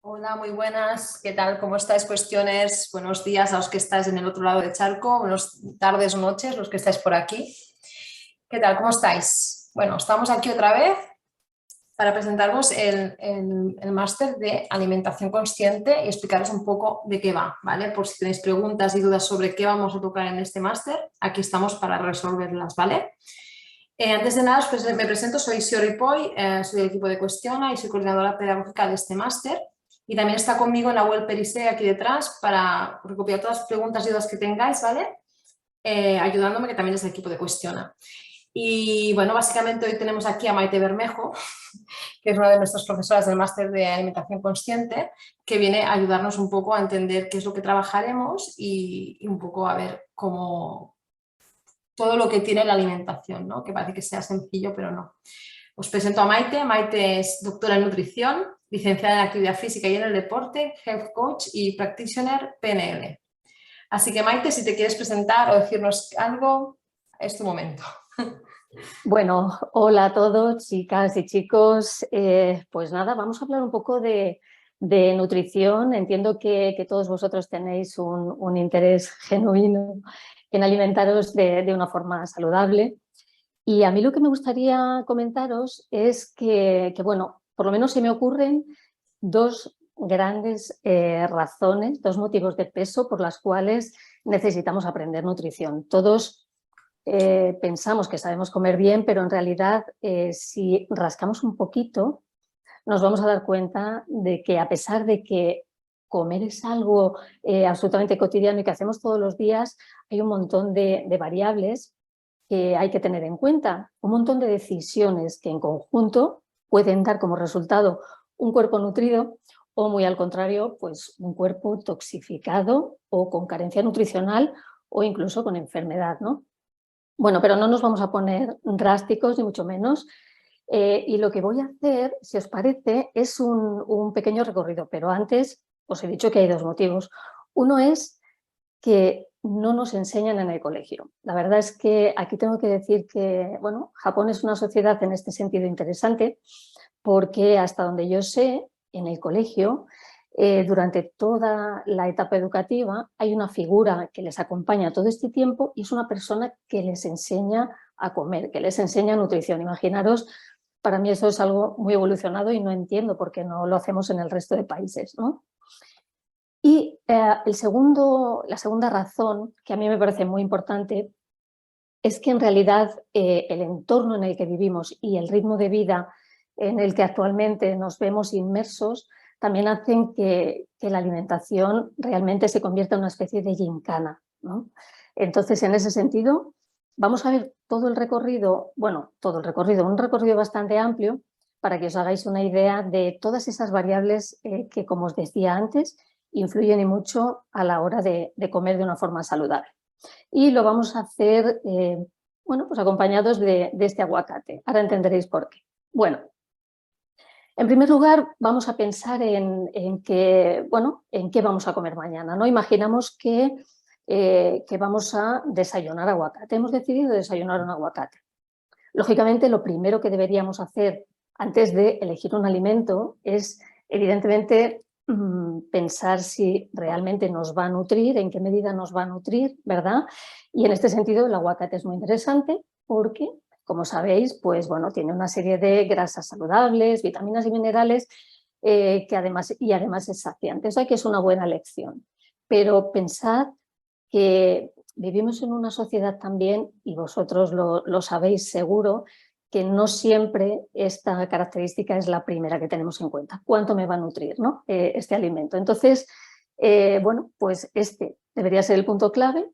Hola, muy buenas. ¿Qué tal? ¿Cómo estáis, cuestiones? Buenos días a los que estáis en el otro lado del charco, buenas tardes o noches, los que estáis por aquí. ¿Qué tal? ¿Cómo estáis? Bueno, estamos aquí otra vez para presentaros el máster de alimentación consciente y explicaros un poco de qué va, ¿vale? Por si tenéis preguntas y dudas sobre qué vamos a tocar en este máster, aquí estamos para resolverlas, ¿vale? Antes de nada, pues, me presento, soy Siori Poi, soy del equipo de Cuestiona y soy coordinadora pedagógica de este máster. Y también está conmigo Nahuel Perisé aquí detrás para recopilar todas las preguntas y dudas que tengáis, ¿vale? Ayudándome, que también es del equipo de Cuestiona. Y bueno, básicamente hoy tenemos aquí a Maite Bermejo, que es una de nuestras profesoras del máster de alimentación consciente, que viene a ayudarnos un poco a entender qué es lo que trabajaremos y un poco a ver cómo todo lo que tiene la alimentación, ¿no? Que parece que sea sencillo, pero no. Os presento a Maite. Maite es doctora en nutrición, licenciada en actividad física y en el deporte, health coach y practitioner PNL. Así que Maite, si te quieres presentar o decirnos algo, es tu momento. Bueno, hola a todos, chicas y chicos. Pues nada, vamos a hablar un poco de nutrición. Entiendo que todos vosotros tenéis un interés genuino en alimentaros de una forma saludable. Y a mí lo que me gustaría comentaros es bueno, por lo menos se me ocurren dos grandes razones, dos motivos de peso por las cuales necesitamos aprender nutrición. Todos pensamos que sabemos comer bien, pero en realidad si rascamos un poquito nos vamos a dar cuenta de que a pesar de que comer es algo absolutamente cotidiano y que hacemos todos los días, hay un montón de variables que hay que tener en cuenta, un montón de decisiones que en conjunto pueden dar como resultado un cuerpo nutrido o, muy al contrario, pues un cuerpo toxificado o con carencia nutricional o incluso con enfermedad, ¿no? Bueno, pero no nos vamos a poner drásticos ni mucho menos. Y lo que voy a hacer, si os parece, es un pequeño recorrido, pero antes os he dicho que hay dos motivos. Uno es que no nos enseñan en el colegio. La verdad es que aquí tengo que decir que, bueno, Japón es una sociedad en este sentido interesante porque hasta donde yo sé, en el colegio, durante toda la etapa educativa hay una figura que les acompaña todo este tiempo y es una persona que les enseña a comer, que les enseña nutrición. Imaginaros, para mí eso es algo muy evolucionado y no entiendo por qué no lo hacemos en el resto de países, ¿no? Y la segunda razón, que a mí me parece muy importante, es que en realidad el entorno en el que vivimos y el ritmo de vida en el que actualmente nos vemos inmersos también hacen que la alimentación realmente se convierta en una especie de gincana, ¿no? Entonces, en ese sentido, vamos a ver todo el recorrido, bueno, todo el recorrido, un recorrido bastante amplio para que os hagáis una idea de todas esas variables que, como os decía antes, influyen y mucho a la hora de comer de una forma saludable. Y lo vamos a hacer, bueno, pues acompañados de este aguacate. Ahora entenderéis por qué. Bueno, en primer lugar vamos a pensar en qué vamos a comer mañana, ¿no? Imaginamos que vamos a desayunar aguacate. Hemos decidido desayunar un aguacate. Lógicamente, lo primero que deberíamos hacer antes de elegir un alimento es, evidentemente, pensar si realmente nos va a nutrir, en qué medida nos va a nutrir, ¿verdad? Y en este sentido el aguacate es muy interesante porque, como sabéis, pues bueno, tiene una serie de grasas saludables, vitaminas y minerales que además es saciante. O sea que es una buena elección. Pero pensad que vivimos en una sociedad también, y vosotros lo sabéis seguro, que no siempre esta característica es la primera que tenemos en cuenta. ¿Cuánto me va a nutrir, ¿no? Este alimento? Entonces, bueno, pues este debería ser el punto clave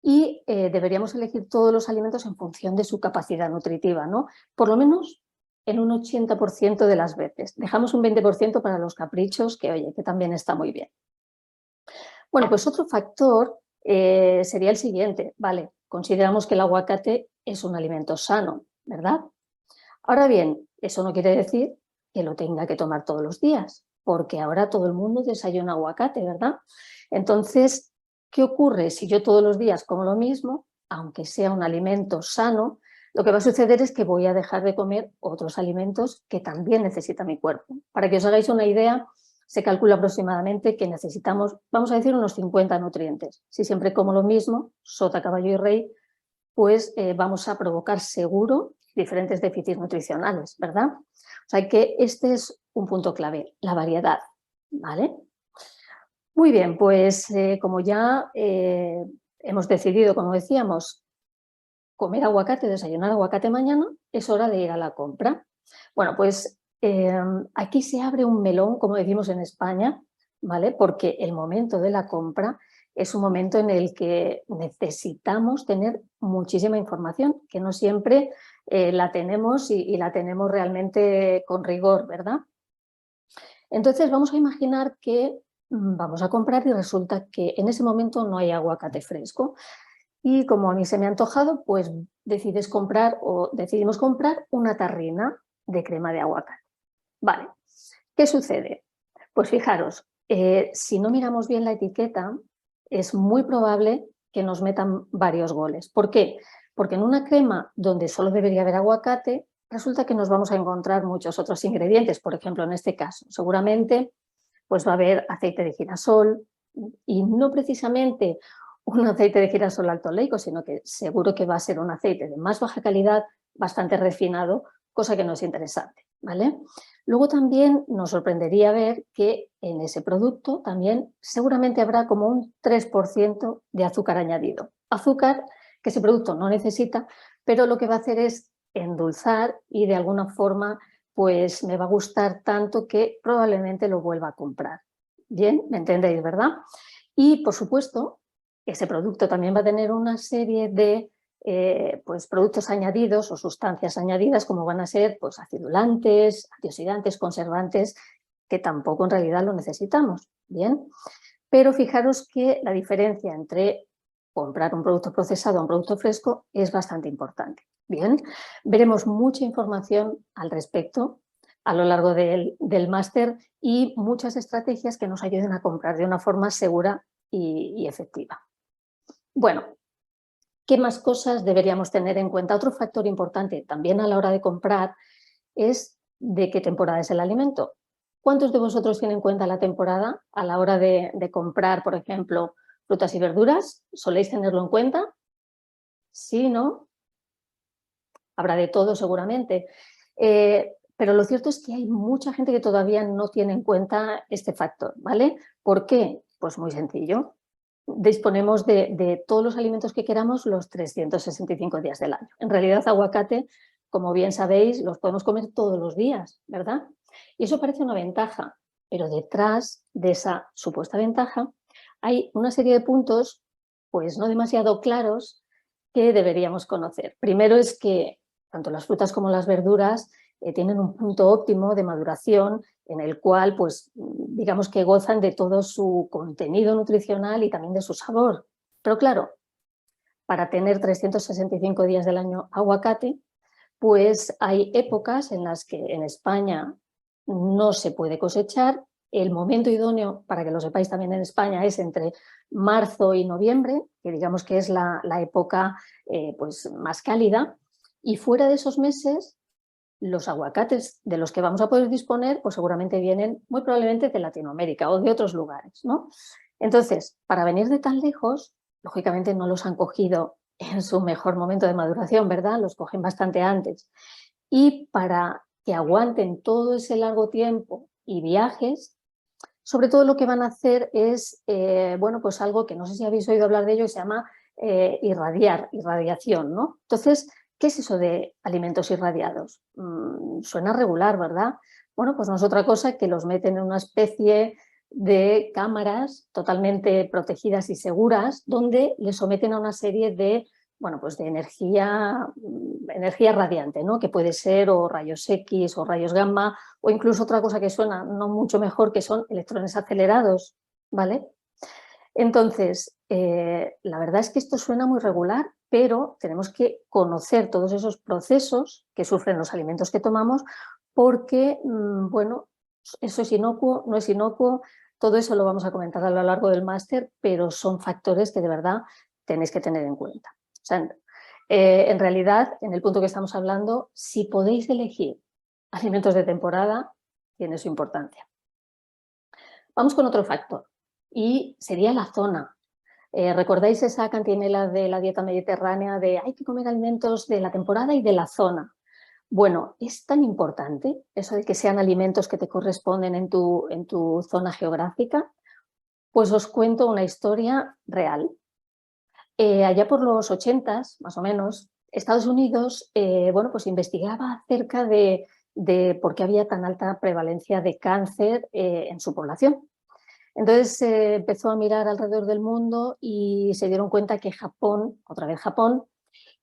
y deberíamos elegir todos los alimentos en función de su capacidad nutritiva, ¿no? Por lo menos en un 80% de las veces. Dejamos un 20% para los caprichos, que oye, que también está muy bien. Bueno, pues otro factor sería el siguiente, vale, consideramos que el aguacate es un alimento sano, ¿verdad? Ahora bien, eso no quiere decir que lo tenga que tomar todos los días, porque ahora todo el mundo desayuna aguacate, ¿verdad? Entonces, ¿qué ocurre si yo todos los días como lo mismo, aunque sea un alimento sano? Lo que va a suceder es que voy a dejar de comer otros alimentos que también necesita mi cuerpo. Para que os hagáis una idea, se calcula aproximadamente que necesitamos, vamos a decir, unos 50 nutrientes. Si siempre como lo mismo, sota, caballo y rey, pues vamos a provocar seguro diferentes déficits nutricionales, ¿verdad? O sea que este es un punto clave, la variedad, ¿vale? Muy bien, pues como ya hemos decidido, como decíamos, comer aguacate, desayunar aguacate mañana, es hora de ir a la compra. Bueno, pues aquí se abre un melón, como decimos en España, ¿vale? Porque el momento de la compra es un momento en el que necesitamos tener muchísima información, que no siempre la tenemos y la tenemos realmente con rigor, ¿verdad? Entonces vamos a imaginar que vamos a comprar y resulta que en ese momento no hay aguacate fresco. Y como a mí se me ha antojado, pues decidimos comprar una tarrina de crema de aguacate. Vale, ¿qué sucede? Pues fijaros, si no miramos bien la etiqueta, es muy probable que nos metan varios goles. ¿Por qué? Porque en una crema donde solo debería haber aguacate, resulta que nos vamos a encontrar muchos otros ingredientes. Por ejemplo, en este caso, seguramente pues va a haber aceite de girasol y no precisamente un aceite de girasol alto oleico, sino que seguro que va a ser un aceite de más baja calidad, bastante refinado, cosa que no es interesante, ¿vale? Luego también nos sorprendería ver que en ese producto también seguramente habrá como un 3% de azúcar añadido. Azúcar que ese producto no necesita, pero lo que va a hacer es endulzar y de alguna forma pues me va a gustar tanto que probablemente lo vuelva a comprar. Bien, ¿me entendéis, verdad? Y por supuesto, ese producto también va a tener una serie de pues, productos añadidos o sustancias añadidas como van a ser pues, acidulantes, antioxidantes, conservantes, que tampoco en realidad lo necesitamos. Bien, pero fijaros que la diferencia entre comprar un producto procesado o un producto fresco es bastante importante. Bien, veremos mucha información al respecto a lo largo del máster y muchas estrategias que nos ayuden a comprar de una forma segura y efectiva. Bueno, ¿qué más cosas deberíamos tener en cuenta? Otro factor importante también a la hora de comprar es de qué temporada es el alimento. ¿Cuántos de vosotros tienen en cuenta la temporada a la hora de comprar, por ejemplo, frutas y verduras? ¿Soléis tenerlo en cuenta? ¿Sí, no? Habrá de todo seguramente. Pero lo cierto es que hay mucha gente que todavía no tiene en cuenta este factor, ¿vale? ¿Por qué? Pues muy sencillo. Disponemos de todos los alimentos que queramos los 365 días del año. En realidad, aguacate, como bien sabéis, los podemos comer todos los días, ¿verdad? Y eso parece una ventaja, pero detrás de esa supuesta ventaja hay una serie de puntos, pues no demasiado claros, que deberíamos conocer. Primero es que tanto las frutas como las verduras tienen un punto óptimo de maduración en el cual, pues, digamos que gozan de todo su contenido nutricional y también de su sabor. Pero claro, para tener 365 días del año aguacate, pues hay épocas en las que en España no se puede cosechar. El momento idóneo, para que lo sepáis también en España, es entre marzo y noviembre, que digamos que es la época pues más cálida. Y fuera de esos meses, los aguacates de los que vamos a poder disponer, pues seguramente vienen muy probablemente de Latinoamérica o de otros lugares, ¿no? Entonces, para venir de tan lejos, lógicamente no los han cogido en su mejor momento de maduración, ¿verdad? Los cogen bastante antes. Y para que aguanten todo ese largo tiempo y viajes, sobre todo lo que van a hacer es, bueno, pues algo que no sé si habéis oído hablar de ello, se llama irradiación, ¿no? Entonces, ¿qué es eso de alimentos irradiados? Suena regular, ¿verdad? Bueno, pues no es otra cosa que los meten en una especie de cámaras totalmente protegidas y seguras, donde les someten a una serie de, bueno, pues de energía radiante, ¿no? Que puede ser o rayos X o rayos gamma o incluso otra cosa que suena no mucho mejor, que son electrones acelerados, ¿vale? Entonces, la verdad es que esto suena muy regular, pero tenemos que conocer todos esos procesos que sufren los alimentos que tomamos porque, bueno, eso es inocuo, no es inocuo, todo eso lo vamos a comentar a lo largo del máster, pero son factores que de verdad tenéis que tener en cuenta. O sea, en realidad, en el punto que estamos hablando, si podéis elegir alimentos de temporada, tiene su importancia. Vamos con otro factor y sería la zona. ¿Recordáis esa cantinela de la dieta mediterránea de hay que comer alimentos de la temporada y de la zona? Bueno, es tan importante eso de que sean alimentos que te corresponden en tu zona geográfica. Pues os cuento una historia real. Allá por los 80s, más o menos, Estados Unidos bueno, pues investigaba acerca de por qué había tan alta prevalencia de cáncer en su población. Entonces empezó a mirar alrededor del mundo y se dieron cuenta que Japón, otra vez Japón,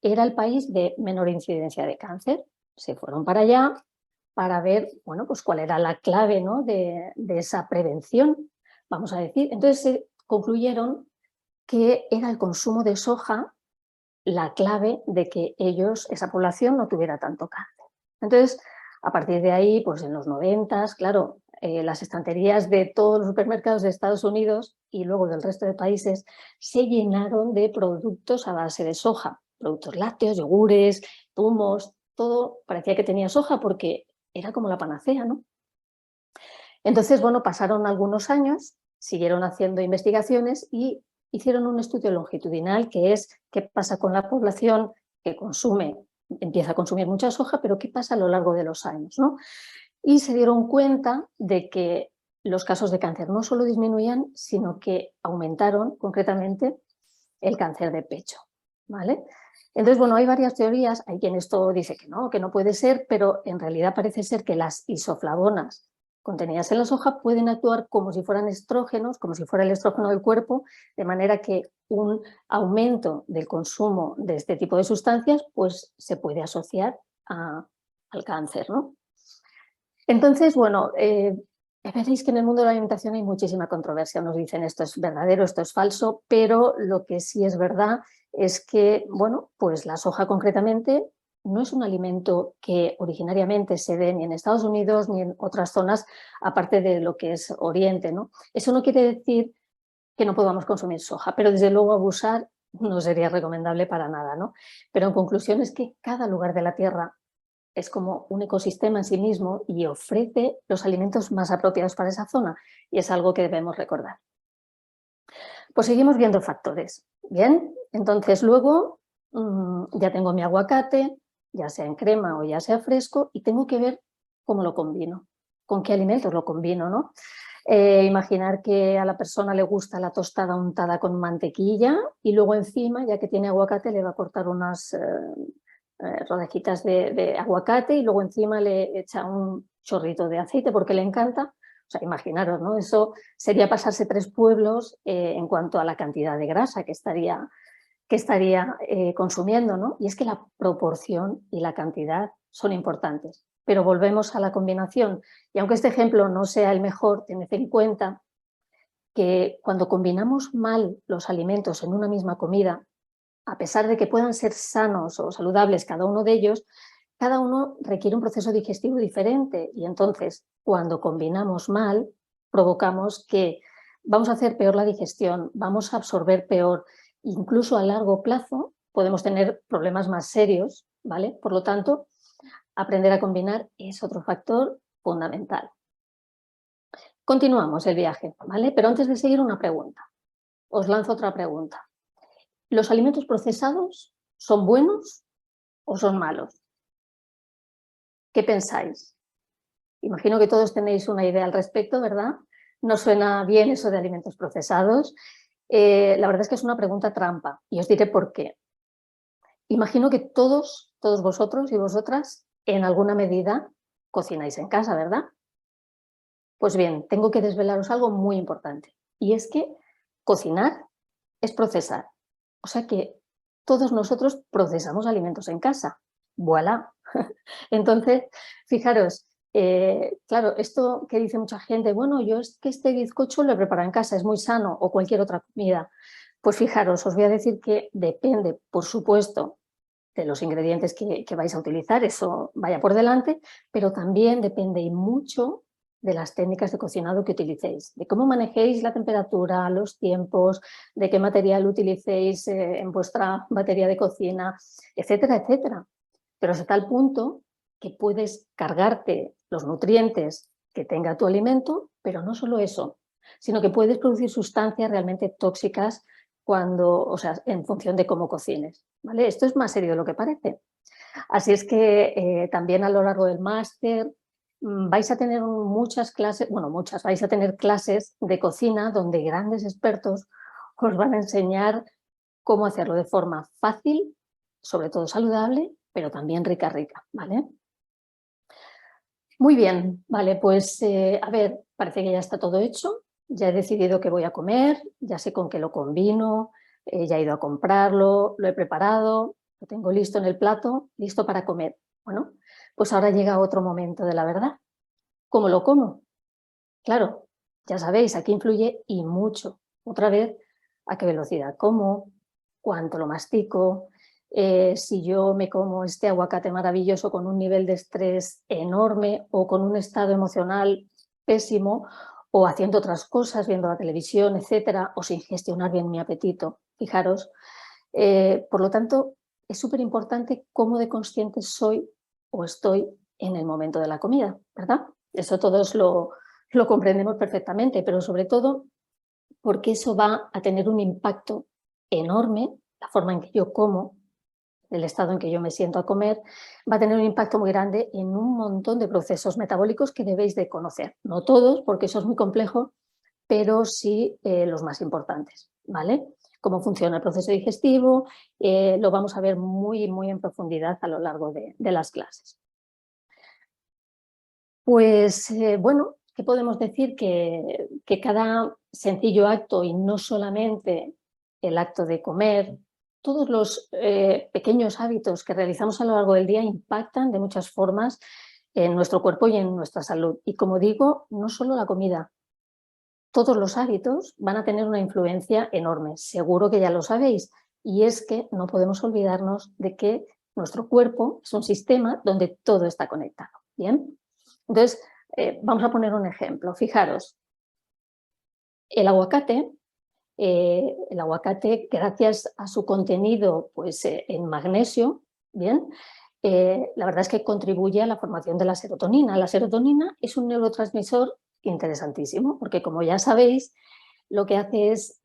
era el país de menor incidencia de cáncer. Se fueron para allá para ver, bueno, pues cuál era la clave, ¿no?, de esa prevención, vamos a decir. Entonces concluyeron que era el consumo de soja la clave de que ellos, esa población, no tuviera tanto cáncer. Entonces, a partir de ahí, pues en los 90, claro, las estanterías de todos los supermercados de Estados Unidos y luego del resto de países se llenaron de productos a base de soja, productos lácteos, yogures, zumos, todo parecía que tenía soja porque era como la panacea, ¿no? Entonces, bueno, pasaron algunos años, siguieron haciendo investigaciones y hicieron un estudio longitudinal que es qué pasa con la población que consume, empieza a consumir mucha soja, pero qué pasa a lo largo de los años, ¿no? Y se dieron cuenta de que los casos de cáncer no solo disminuían, sino que aumentaron concretamente el cáncer de pecho, ¿vale? Entonces, bueno, hay varias teorías, hay quien esto dice que no puede ser, pero en realidad parece ser que las isoflavonas contenidas en la soja pueden actuar como si fueran estrógenos, como si fuera el estrógeno del cuerpo, de manera que un aumento del consumo de este tipo de sustancias pues se puede asociar al cáncer, ¿no? Entonces, bueno, veréis que en el mundo de la alimentación hay muchísima controversia. Nos dicen esto es verdadero, esto es falso, pero lo que sí es verdad es que, bueno, pues la soja concretamente no es un alimento que originariamente se dé ni en Estados Unidos ni en otras zonas, aparte de lo que es Oriente, ¿no? Eso no quiere decir que no podamos consumir soja, pero desde luego abusar no sería recomendable para nada, ¿no? Pero en conclusión es que cada lugar de la Tierra es como un ecosistema en sí mismo y ofrece los alimentos más apropiados para esa zona y es algo que debemos recordar. Pues seguimos viendo factores. Bien, entonces luego ya tengo mi aguacate, ya sea en crema o ya sea fresco, y tengo que ver cómo lo combino, con qué alimentos lo combino, ¿no? Imaginar que a la persona le gusta la tostada untada con mantequilla y luego encima, ya que tiene aguacate, le va a cortar unas rodajitas de aguacate y luego encima le echa un chorrito de aceite porque le encanta. O sea, imaginaros, ¿no? Eso sería pasarse 3 pueblos en cuanto a la cantidad de grasa que estaría consumiendo, ¿no? Y es que la proporción y la cantidad son importantes. Pero volvemos a la combinación. Y aunque este ejemplo no sea el mejor, tened en cuenta que cuando combinamos mal los alimentos en una misma comida, a pesar de que puedan ser sanos o saludables cada uno de ellos, cada uno requiere un proceso digestivo diferente y entonces cuando combinamos mal provocamos que vamos a hacer peor la digestión, vamos a absorber peor, incluso a largo plazo podemos tener problemas más serios, ¿vale? Por lo tanto, aprender a combinar es otro factor fundamental. Continuamos el viaje, ¿vale? Pero antes de seguir una pregunta, os lanzo otra pregunta. ¿Los alimentos procesados son buenos o son malos? ¿Qué pensáis? Imagino que todos tenéis una idea al respecto, ¿verdad? ¿No suena bien eso de alimentos procesados? La verdad es que es una pregunta trampa y os diré por qué. Imagino que todos vosotros y vosotras en alguna medida cocináis en casa, ¿verdad? Pues bien, tengo que desvelaros algo muy importante y es que cocinar es procesar. O sea que todos nosotros procesamos alimentos en casa. ¡Voilá! Entonces, fijaros, claro, esto que dice mucha gente, bueno, yo es que este bizcocho lo he preparado en casa, es muy sano, o cualquier otra comida. Pues fijaros, os voy a decir que depende, por supuesto, de los ingredientes que vais a utilizar, eso vaya por delante, pero también depende y mucho de las técnicas de cocinado que utilicéis, de cómo manejéis la temperatura, los tiempos, de qué material utilicéis en vuestra batería de cocina, etcétera, etcétera. Pero hasta tal punto que puedes cargarte los nutrientes que tenga tu alimento, pero no solo eso, sino que puedes producir sustancias realmente tóxicas en función de cómo cocines, ¿vale? Esto es más serio de lo que parece. Así es que también a lo largo del máster vais a tener muchas clases, vais a tener clases de cocina donde grandes expertos os van a enseñar cómo hacerlo de forma fácil, sobre todo saludable, pero también rica, ¿vale? Muy bien, vale, pues a ver, parece que ya está todo hecho. Ya he decidido qué voy a comer, ya sé con qué lo combino, ya he ido a comprarlo, lo he preparado, lo tengo listo en el plato, listo para comer. Bueno, pues ahora llega otro momento de la verdad. ¿Cómo lo como? Claro, ya sabéis, aquí influye y mucho. Otra vez, a qué velocidad como, cuánto lo mastico, si yo me como este aguacate maravilloso con un nivel de estrés enorme o con un estado emocional pésimo o haciendo otras cosas, viendo la televisión, etcétera, o sin gestionar bien mi apetito. Fijaros, por lo tanto, es súper importante cómo de consciente soy o estoy en el momento de la comida, ¿verdad? Eso todos lo comprendemos perfectamente, pero sobre todo porque eso va a tener un impacto enorme, la forma en que yo como, el estado en que yo me siento a comer, va a tener un impacto muy grande en un montón de procesos metabólicos que debéis de conocer. No todos, porque eso es muy complejo, pero sí los más importantes, ¿vale? Cómo funciona el proceso digestivo, lo vamos a ver muy en profundidad a lo largo de las clases. Pues bueno, ¿qué podemos decir? Que cada sencillo acto, y no solamente el acto de comer, todos los pequeños hábitos que realizamos a lo largo del día impactan de muchas formas en nuestro cuerpo y en nuestra salud. Y como digo, no solo la comida, todos los hábitos van a tener una influencia enorme, seguro que ya lo sabéis, y es que no podemos olvidarnos de que nuestro cuerpo es un sistema donde todo está conectado, ¿bien? Entonces, vamos a poner un ejemplo. Fijaros, el aguacate, gracias a su contenido pues, en magnesio, ¿bien? La verdad es que contribuye a la formación de la serotonina. La serotonina es un neurotransmisor interesantísimo, porque como ya sabéis, lo que hace es,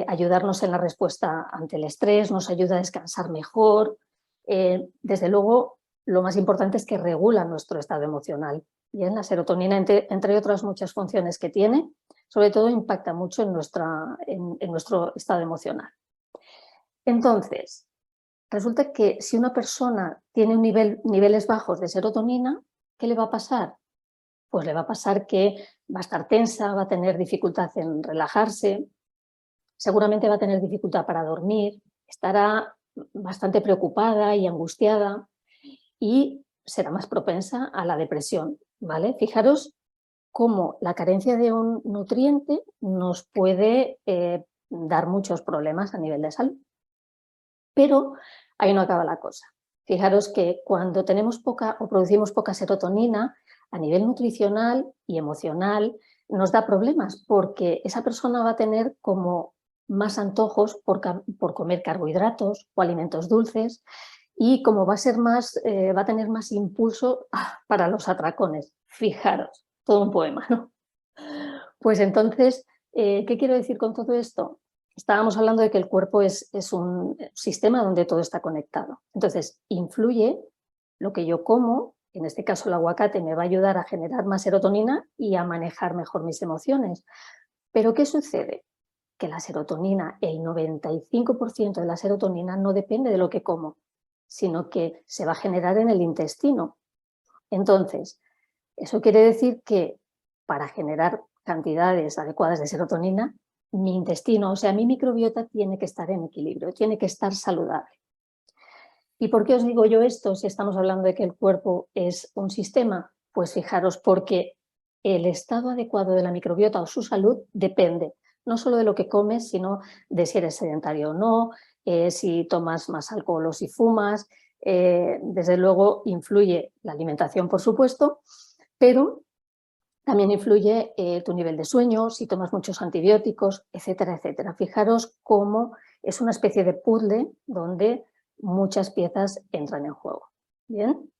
ayudarnos en la respuesta ante el estrés, nos ayuda a descansar mejor. Desde luego, lo más importante es que regula nuestro estado emocional. Bien, la serotonina, entre otras muchas funciones que tiene, sobre todo impacta mucho en nuestro estado emocional. Entonces, resulta que si una persona tiene niveles bajos de serotonina, ¿qué le va a pasar? Pues le va a pasar que va a estar tensa, va a tener dificultad en relajarse, seguramente va a tener dificultad para dormir, estará bastante preocupada y angustiada y será más propensa a la depresión, ¿vale? Fijaros cómo la carencia de un nutriente nos puede dar muchos problemas a nivel de salud. Pero ahí no acaba la cosa. Fijaros que cuando tenemos poca o producimos poca serotonina, a nivel nutricional y emocional, nos da problemas porque esa persona va a tener como más antojos por comer carbohidratos o alimentos dulces y como va a tener más impulso para los atracones. Fijaros, todo un poema, ¿no? Pues entonces, ¿qué quiero decir con todo esto? Estábamos hablando de que el cuerpo es un sistema donde todo está conectado. Entonces, influye lo que yo como, en este caso el aguacate me va a ayudar a generar más serotonina y a manejar mejor mis emociones. Pero ¿qué sucede? Que la serotonina, el 95% de la serotonina no depende de lo que como, sino que se va a generar en el intestino. Entonces, eso quiere decir que para generar cantidades adecuadas de serotonina, mi intestino, o sea, mi microbiota tiene que estar en equilibrio, tiene que estar saludable. ¿Y por qué os digo yo esto si estamos hablando de que el cuerpo es un sistema? Pues fijaros, porque el estado adecuado de la microbiota o su salud depende no solo de lo que comes, sino de si eres sedentario o no, si tomas más alcohol o si fumas. Desde luego influye la alimentación, por supuesto, pero también influye tu nivel de sueño, si tomas muchos antibióticos, etcétera, etcétera. Fijaros cómo es una especie de puzzle donde muchas piezas entran en juego. ¿Bien?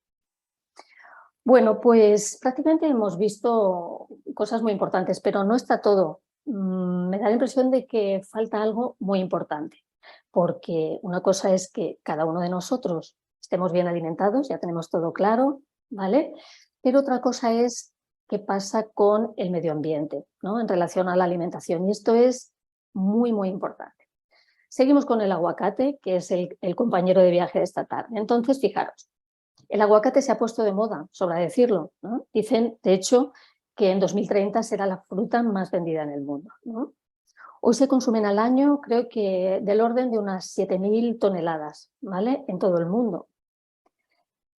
Bueno, pues prácticamente hemos visto cosas muy importantes, pero no está todo. Me da la impresión de que falta algo muy importante, porque una cosa es que cada uno de nosotros estemos bien alimentados, ya tenemos todo claro, ¿vale? Pero otra cosa es qué pasa con el medio ambiente, ¿no? En relación a la alimentación, y esto es muy, muy importante. Seguimos con el aguacate, que es el compañero de viaje de esta tarde. Entonces, fijaros, el aguacate se ha puesto de moda, sobra decirlo, ¿no? Dicen, de hecho, que en 2030 será la fruta más vendida en el mundo, ¿no? Hoy se consumen al año, creo que del orden de unas 7.000 toneladas, ¿vale? En todo el mundo.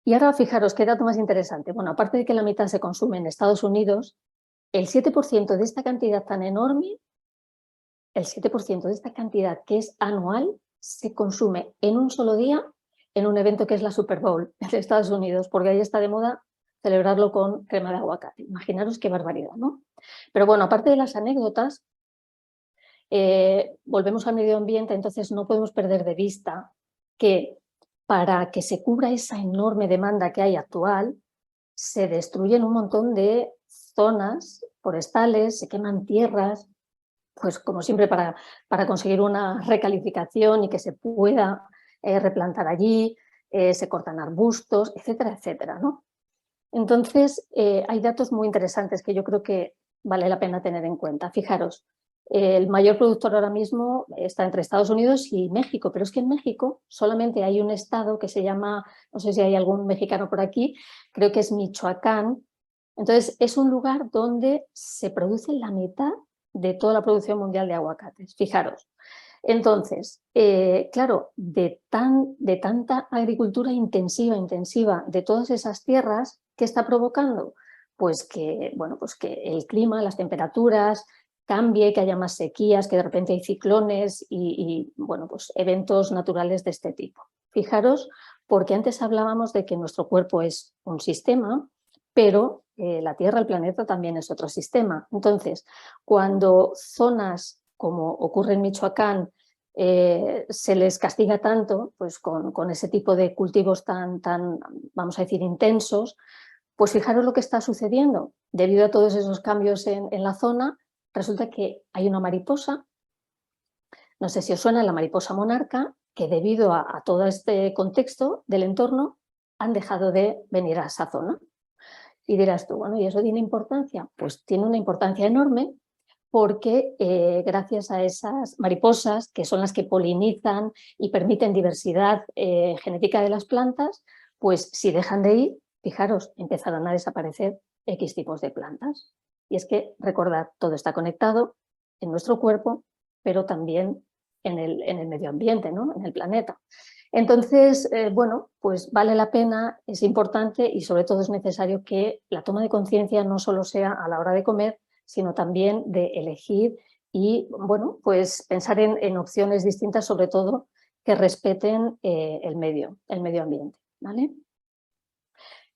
Y ahora fijaros qué dato más interesante. Bueno, aparte de que la mitad se consume en Estados Unidos, el 7% de esta cantidad tan enorme, el 7% de esta cantidad que es anual, se consume en un solo día en un evento que es la Super Bowl de Estados Unidos, porque ahí está de moda celebrarlo con crema de aguacate. Imaginaros qué barbaridad, ¿no? Pero bueno, aparte de las anécdotas, volvemos al medio ambiente, entonces no podemos perder de vista que para que se cubra esa enorme demanda que hay actual, se destruyen un montón de zonas forestales, se queman tierras, pues como siempre para conseguir una recalificación y que se pueda replantar allí, se cortan arbustos, etcétera, etcétera, ¿no? Entonces, hay datos muy interesantes que yo creo que vale la pena tener en cuenta. Fijaros, el mayor productor ahora mismo está entre Estados Unidos y México, pero es que en México solamente hay un estado que se llama, no sé si hay algún mexicano por aquí, creo que es Michoacán. Entonces, es un lugar donde se produce la mitad de toda la producción mundial de aguacates. Fijaros. Entonces, claro, de tanta agricultura intensiva de todas esas tierras, ¿qué está provocando? Pues que, bueno, pues que el clima, las temperaturas cambie, que haya más sequías, que de repente hay ciclones bueno, pues eventos naturales de este tipo. Fijaros, porque antes hablábamos de que nuestro cuerpo es un sistema, pero la Tierra, el planeta, también es otro sistema. Entonces, cuando zonas como ocurre en Michoacán, se les castiga tanto, pues con ese tipo de cultivos tan, vamos a decir, intensos, pues fijaros lo que está sucediendo. Debido a todos esos cambios en la zona, resulta que hay una mariposa, no sé si os suena la mariposa monarca, que debido a todo este contexto del entorno, han dejado de venir a esa zona. Y dirás tú, bueno, ¿y eso tiene importancia? Pues tiene una importancia enorme porque gracias a esas mariposas, que son las que polinizan y permiten diversidad genética de las plantas, pues si dejan de ir, fijaros, empezarán a desaparecer X tipos de plantas. Y es que, recordad, todo está conectado en nuestro cuerpo, pero también en el medio ambiente, ¿no? En el planeta. Entonces, bueno, pues vale la pena, es importante y sobre todo es necesario que la toma de conciencia no solo sea a la hora de comer, sino también de elegir y, bueno, pues pensar en opciones distintas, sobre todo que respeten el medio ambiente, ¿vale?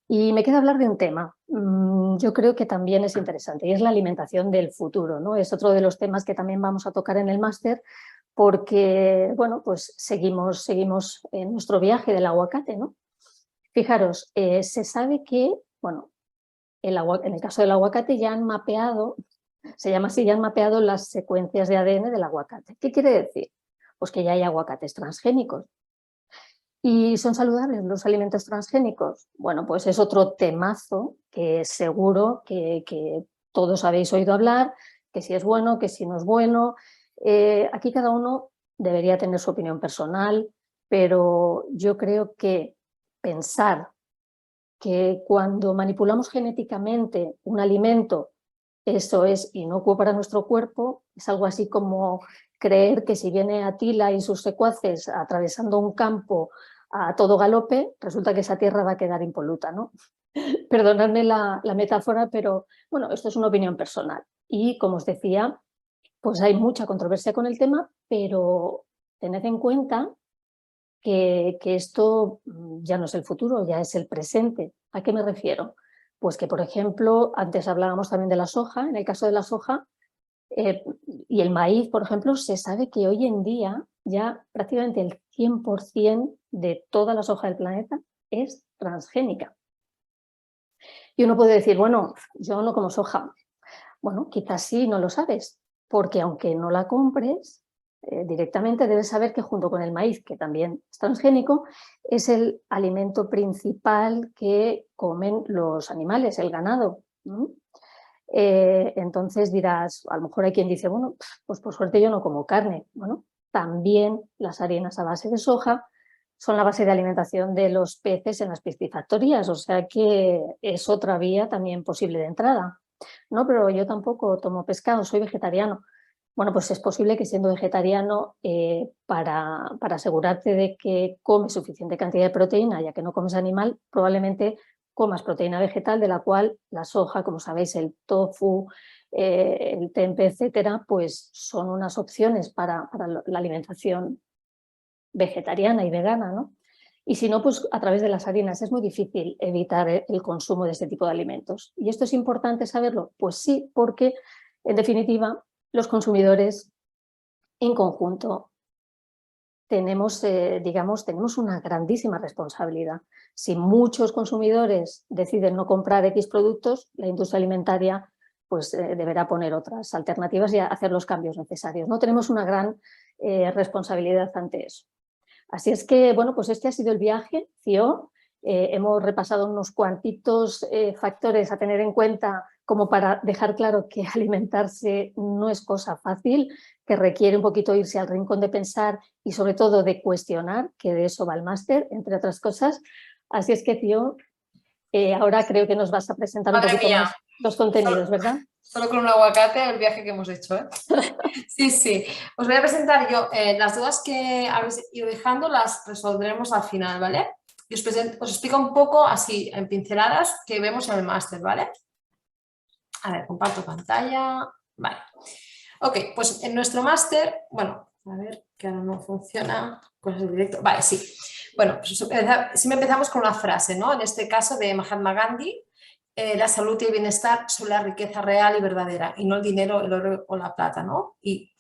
Y me queda hablar de un tema, yo creo que también es interesante, y es la alimentación del futuro, ¿no? Es otro de los temas que también vamos a tocar en el máster, porque, bueno, pues seguimos en nuestro viaje del aguacate, ¿no? Fijaros, se sabe que, bueno, en el caso del aguacate ya han mapeado, se llama así, ya han mapeado las secuencias de ADN del aguacate. ¿Qué quiere decir? Pues que ya hay aguacates transgénicos. ¿Y son saludables los alimentos transgénicos? Bueno, pues es otro temazo que seguro que todos habéis oído hablar, que si es bueno, que si no es bueno. Aquí cada uno debería tener su opinión personal, pero yo creo que pensar que cuando manipulamos genéticamente un alimento, eso es inocuo para nuestro cuerpo, es algo así como creer que si viene Atila y sus secuaces atravesando un campo a todo galope, resulta que esa tierra va a quedar impoluta, ¿no? Perdonadme la metáfora, pero bueno, esto es una opinión personal. Y como os decía, pues hay mucha controversia con el tema, pero tened en cuenta que esto ya no es el futuro, ya es el presente. ¿A qué me refiero? Pues que, por ejemplo, antes hablábamos también de la soja, en el caso de la soja, y el maíz, por ejemplo, se sabe que hoy en día ya prácticamente el 100% de toda la soja del planeta es transgénica. Y uno puede decir, bueno, yo no como soja. Bueno, quizás sí, no lo sabes, porque aunque no la compres, directamente debes saber que junto con el maíz, que también es transgénico, es el alimento principal que comen los animales, el ganado. Entonces dirás, a lo mejor hay quien dice, bueno, pues por suerte yo no como carne. Bueno, también las harinas a base de soja son la base de alimentación de los peces en las piscifactorías, o sea que es otra vía también posible de entrada. No, pero yo tampoco tomo pescado, soy vegetariano. Bueno, pues es posible que siendo vegetariano, para asegurarte de que comes suficiente cantidad de proteína, ya que no comes animal, probablemente comas proteína vegetal, de la cual la soja, como sabéis, el tofu, el tempe, etcétera, pues son unas opciones para la alimentación vegetariana y vegana, ¿no? Y si no, pues a través de las harinas es muy difícil evitar el consumo de este tipo de alimentos. ¿Y esto es importante saberlo? Pues sí, porque en definitiva los consumidores en conjunto tenemos, tenemos una grandísima responsabilidad. Si muchos consumidores deciden no comprar X productos, la industria alimentaria pues, deberá poner otras alternativas y hacer los cambios necesarios. No tenemos una gran responsabilidad ante eso. Así es que, bueno, pues este ha sido el viaje, CIO. Hemos repasado unos cuantitos factores a tener en cuenta como para dejar claro que alimentarse no es cosa fácil, que requiere un poquito irse al rincón de pensar y sobre todo de cuestionar, que de eso va el máster, entre otras cosas. Así es que, CIO, ahora creo que nos vas a presentar un Madre poquito mía, más los contenidos, ¿verdad? solo con un aguacate el viaje que hemos hecho, ¿eh? Sí, sí. Os voy a presentar yo las dudas que habéis ido dejando, las resolveremos al final, ¿vale? Y os explico un poco así, en pinceladas, que vemos en el máster, ¿vale? A ver, comparto pantalla. Vale. Ok, pues en nuestro máster, bueno, a ver, que ahora no funciona, cosas de directo. Vale, sí. Bueno, pues siempre empezamos con una frase, ¿no? En este caso de Mahatma Gandhi, la salud y el bienestar son la riqueza real y verdadera, y no el dinero, el oro o la plata, ¿no? Y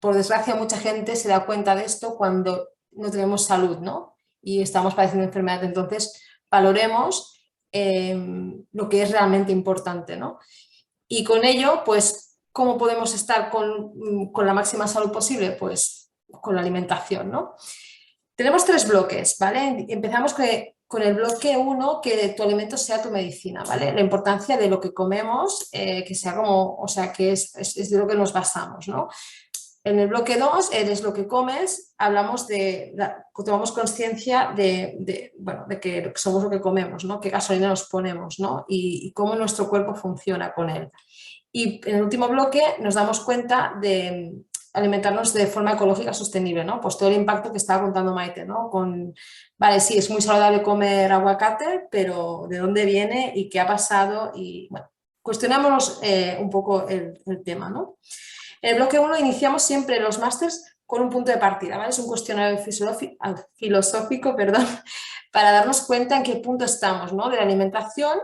por desgracia mucha gente se da cuenta de esto cuando no tenemos salud, ¿no? Y estamos padeciendo enfermedad. Entonces, valoremos lo que es realmente importante, ¿no? Y con ello, pues, ¿cómo podemos estar con la máxima salud posible? Pues con la alimentación, ¿no? Tenemos 3 bloques, ¿vale? Empezamos con el bloque 1, que tu alimento sea tu medicina, ¿vale? La importancia de lo que comemos, que sea como, o sea, que es de lo que nos basamos, ¿no? En el bloque 2, eres lo que comes, hablamos tomamos conciencia bueno, de que somos lo que comemos, ¿no? Qué gasolina nos ponemos, ¿no? Y cómo nuestro cuerpo funciona con él. Y en el último bloque nos damos cuenta de alimentarnos de forma ecológica sostenible, ¿no? Pues todo el impacto que estaba contando Maite, ¿no? Vale, sí, es muy saludable comer aguacate, pero ¿de dónde viene y qué ha pasado? Y bueno, cuestionémonos un poco el tema, ¿no? En el bloque 1 iniciamos siempre los másters con un punto de partida, ¿vale? Es un cuestionario filosófico, perdón, para darnos cuenta en qué punto estamos, ¿no? De la alimentación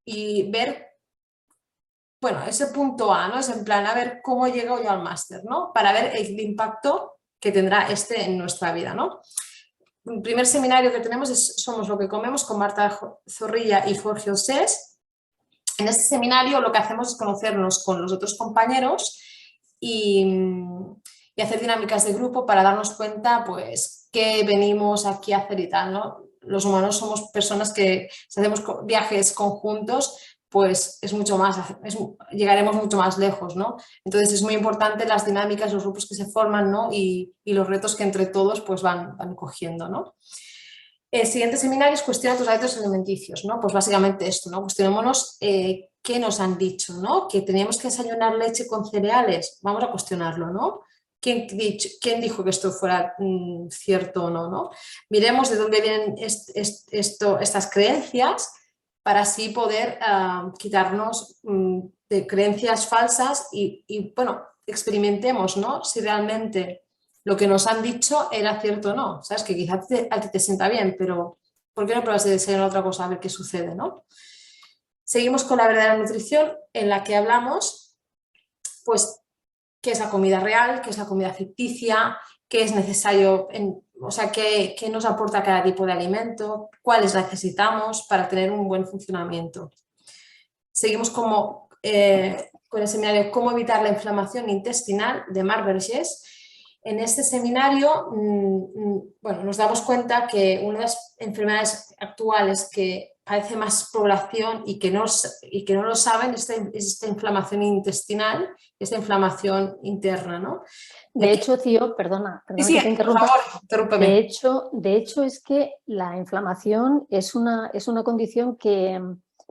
y ver, bueno, ese punto A, ¿no? Es en plan, a ver cómo llego yo al máster, ¿no? Para ver el impacto que tendrá este en nuestra vida, ¿no? El primer seminario que tenemos es Somos lo que comemos con Marta Zorrilla y Jorge Osés. En este seminario lo que hacemos es conocernos con los otros compañeros y hacer dinámicas de grupo para darnos cuenta, pues, qué venimos aquí a hacer y tal, ¿no? Los humanos somos personas que si hacemos viajes conjuntos, pues es mucho más, llegaremos mucho más lejos, ¿no? Entonces es muy importante las dinámicas, los grupos que se forman, ¿no? Y los retos que entre todos pues van cogiendo, ¿no? El siguiente seminario es cuestiona tus hábitos alimenticios, ¿no? Pues básicamente esto, ¿no? Cuestionémonos qué nos han dicho, ¿no? Que teníamos que desayunar leche con cereales, vamos a cuestionarlo, ¿no? ¿Quién dijo que esto fuera cierto o no, no? Miremos de dónde vienen estas creencias para así poder quitarnos de creencias falsas y, bueno, experimentemos, ¿no? Si realmente lo que nos han dicho era cierto o no. Sabes que quizás a ti te sienta bien, pero ¿por qué no pruebas de desayunar otra cosa a ver qué sucede, ¿no? Seguimos con la verdadera nutrición, en la que hablamos, pues, qué es la comida real, qué es la comida ficticia, qué es necesario, o sea, qué nos aporta cada tipo de alimento, cuáles necesitamos para tener un buen funcionamiento. Seguimos con el seminario Cómo evitar la inflamación intestinal de Marc Vergés. En este seminario bueno, nos damos cuenta que una de las enfermedades actuales que padece más población y que no lo saben es esta inflamación intestinal, esta inflamación interna, ¿no? De hecho, Cío, perdona Sí, que te interrumpa. por favor, interrúmpeme. De hecho es que la inflamación es una condición que,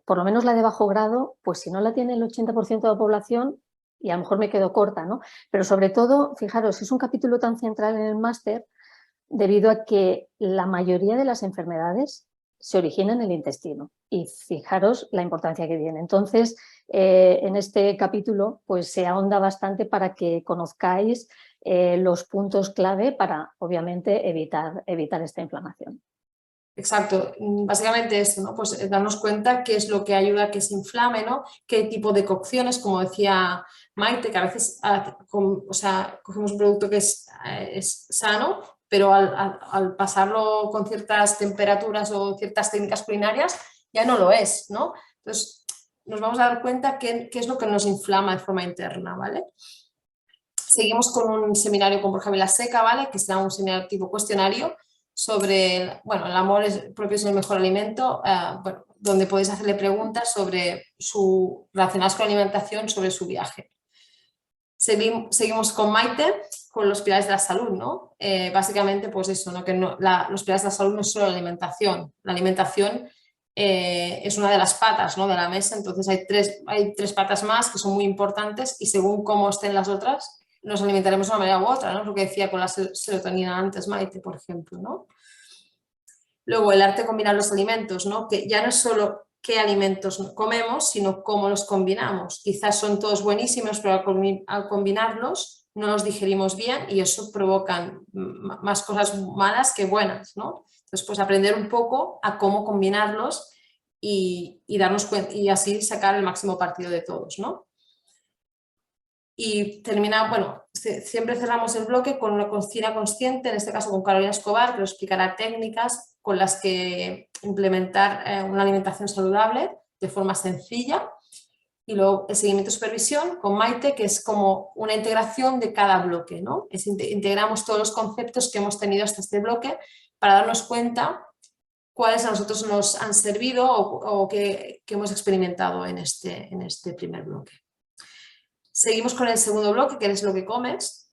por lo menos la de bajo grado, pues si no la tiene el 80% de la población, y a lo mejor me quedo corta, ¿no? Pero sobre todo, fijaros, es un capítulo tan central en el máster debido a que la mayoría de las enfermedades se originan en el intestino. Y fijaros la importancia que tiene. Entonces, en este capítulo pues se ahonda bastante para que conozcáis los puntos clave para, obviamente, evitar esta inflamación. Exacto, básicamente esto, ¿no? Pues darnos cuenta qué es lo que ayuda a que se inflame, ¿no? Qué tipo de cocciones, como decía Maite, que a veces o sea, cogemos un producto que es sano, pero al pasarlo con ciertas temperaturas o ciertas técnicas culinarias ya no lo es, ¿no? Entonces nos vamos a dar cuenta qué es lo que nos inflama de forma interna, ¿vale? Seguimos con un seminario con Borja Vilaseca, ¿vale? Que será un seminario tipo cuestionario sobre, bueno, el amor propio es el mejor alimento, bueno, donde podéis hacerle preguntas sobre relacionadas con la alimentación, sobre su viaje. Seguimos con Maite, con los pilares de la salud, ¿no? Básicamente, pues eso, ¿no? Que los pilares de la salud no es solo la alimentación es una de las patas, ¿no? De la mesa, entonces hay tres patas más que son muy importantes y según cómo estén las otras, nos alimentaremos de una manera u otra, ¿no? Lo que decía con la serotonina antes, Maite, por ejemplo, ¿no? Luego, el arte de combinar los alimentos, ¿no? Que ya no es solo qué alimentos comemos, sino cómo los combinamos. Quizás son todos buenísimos, pero al combinarlos no los digerimos bien y eso provoca más cosas malas que buenas, ¿no? Entonces, pues aprender un poco a cómo combinarlos y darnos cuenta y así sacar el máximo partido de todos, ¿no? Y bueno, siempre cerramos el bloque con una cocina consciente, en este caso con Carolina Escobar, que nos explicará técnicas con las que implementar una alimentación saludable de forma sencilla. Y luego el seguimiento y supervisión con Maite, que es como una integración de cada bloque, ¿no? Integramos todos los conceptos que hemos tenido hasta este bloque para darnos cuenta cuáles a nosotros nos han servido o que hemos experimentado en este primer bloque. Seguimos con el segundo bloque, que es lo que comes.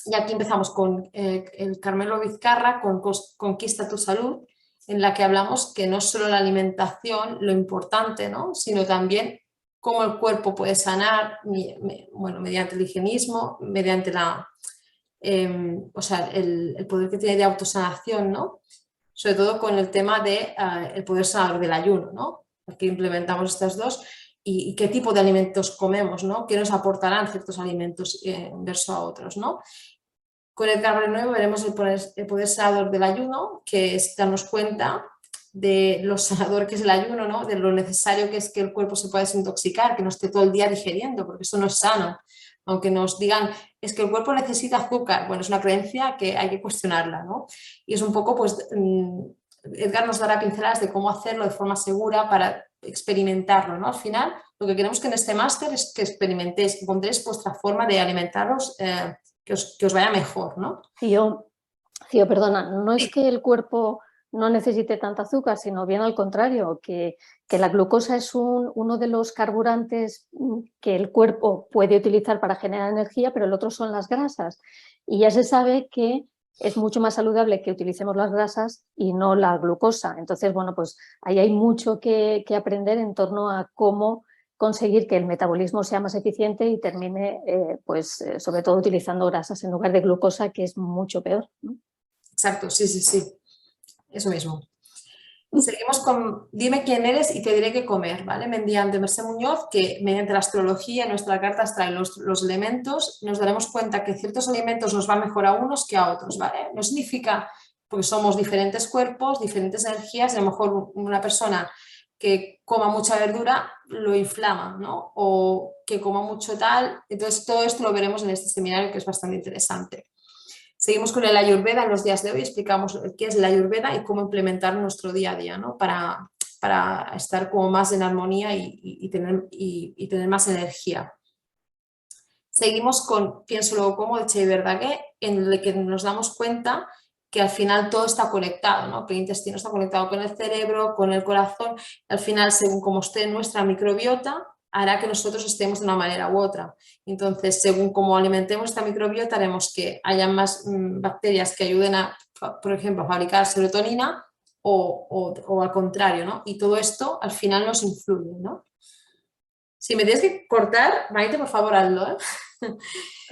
Y aquí empezamos con el Carmelo Vizcarra, con Conquista tu salud, en la que hablamos que no es solo la alimentación lo importante, ¿no? Sino también cómo el cuerpo puede sanar, bueno, mediante el higienismo, mediante o sea, el poder que tiene de autosanación, ¿no? Sobre todo con el tema de el poder sanador del ayuno, ¿no? Aquí implementamos estas dos. Y qué tipo de alimentos comemos, ¿no? ¿Qué nos aportarán ciertos alimentos verso a otros, ¿no? Con Edgar Barrenuevo veremos el poder sanador del ayuno, que es darnos cuenta de lo sanador que es el ayuno, ¿no? De lo necesario que es que el cuerpo se pueda desintoxicar, que no esté todo el día digeriendo, porque eso no es sano. Aunque nos digan, es que el cuerpo necesita azúcar, bueno, es una creencia que hay que cuestionarla, ¿no? Y es un poco, pues, Edgar nos dará pinceladas de cómo hacerlo de forma segura para experimentarlo, ¿no? Al final, lo que queremos que en este máster es que experimentéis, que encontréis vuestra forma de alimentaros que os vaya mejor, ¿no? Cío, perdona, no es que el cuerpo no necesite tanta azúcar, sino bien al contrario, que la glucosa es uno de los carburantes que el cuerpo puede utilizar para generar energía, pero el otro son las grasas. Y ya se sabe que es mucho más saludable que utilicemos las grasas y no la glucosa. Entonces, bueno, pues ahí hay mucho que aprender en torno a cómo conseguir que el metabolismo sea más eficiente y termine, sobre todo utilizando grasas en lugar de glucosa, que es mucho peor, ¿no? Exacto, sí, eso mismo. Seguimos con Dime quién eres y te diré qué comer, ¿vale? Mediante Mercè Muñoz, que mediante la astrología, nuestra carta astral, los elementos, nos daremos cuenta que ciertos alimentos nos van mejor a unos que a otros, ¿vale? No significa, porque somos diferentes cuerpos, diferentes energías, y a lo mejor una persona que coma mucha verdura lo inflama, ¿no? O que coma mucho tal. Entonces, todo esto lo veremos en este seminario, que es bastante interesante. Seguimos con el Ayurveda en los días de hoy, explicamos qué es el Ayurveda y cómo implementar nuestro día a día, ¿no? Para para estar como más en armonía y tener más energía. Seguimos con Pienso luego como de Che Verdaguer, en el que nos damos cuenta que al final todo está conectado, ¿no? Que el intestino está conectado con el cerebro, con el corazón. Al final, según como esté nuestra microbiota, hará que nosotros estemos de una manera u otra. Entonces, según cómo alimentemos esta microbiota, haremos que haya más bacterias que ayuden a, por ejemplo, a fabricar serotonina o al contrario, ¿no? Y todo esto al final nos influye, ¿no? Si me tienes que cortar, Maite, por favor, hazlo, ¿eh?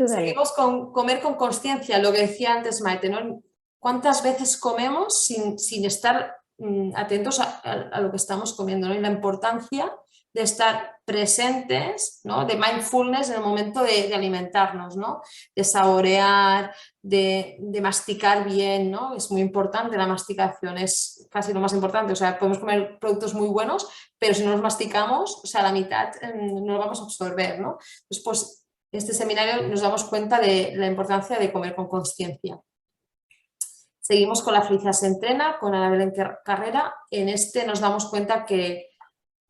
Seguimos con comer con conciencia, lo que decía antes Maite, ¿no? ¿Cuántas veces comemos sin estar atentos a lo que estamos comiendo, ¿no? Y la importancia de estar presentes, ¿no? De mindfulness en el momento de alimentarnos, ¿no? De saborear, de masticar bien, ¿no? Es muy importante la masticación, es casi lo más importante. O sea, podemos comer productos muy buenos, pero si no los masticamos, o sea, la mitad no lo vamos a absorber, ¿no? Entonces, pues, en este seminario nos damos cuenta de la importancia de comer con conciencia. Seguimos con La felicidad se entrena, con Ana Belén Carrera. En este nos damos cuenta que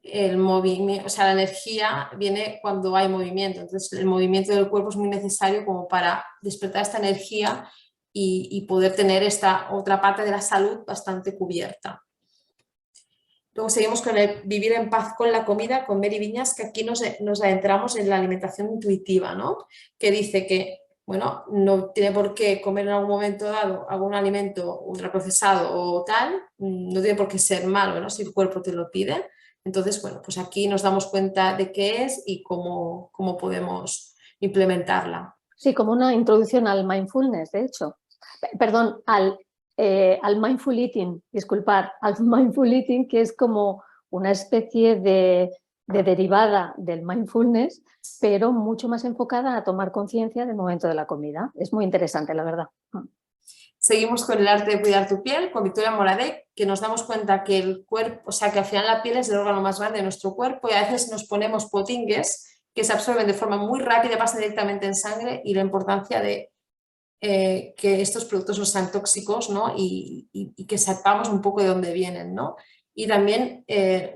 el movimiento, o sea, la energía viene cuando hay movimiento. Entonces, el movimiento del cuerpo es muy necesario como para despertar esta energía y poder tener esta otra parte de la salud bastante cubierta. Luego seguimos con el Vivir en paz con la comida, con Mary Viñas, que aquí nos adentramos en la alimentación intuitiva, ¿no? Que dice que, bueno, no tiene por qué comer en algún momento dado algún alimento ultraprocesado o tal, no tiene por qué ser malo, ¿no? Si el cuerpo te lo pide. Entonces, bueno, pues aquí nos damos cuenta de qué es y cómo podemos implementarla. Sí, como una introducción al mindfulness, de hecho. Perdón, al mindful eating, disculpad, al mindful eating, que es como una especie de derivada del mindfulness, pero mucho más enfocada a tomar conciencia del momento de la comida. Es muy interesante, la verdad. Seguimos con El arte de cuidar tu piel, con Victoria Moradec, que nos damos cuenta que el cuerpo, o sea, que al final la piel es el órgano más grande de nuestro cuerpo y a veces nos ponemos potingues que se absorben de forma muy rápida, pasan directamente en sangre, y la importancia de que estos productos no sean tóxicos, ¿no? y que sepamos un poco de dónde vienen, ¿no? Y también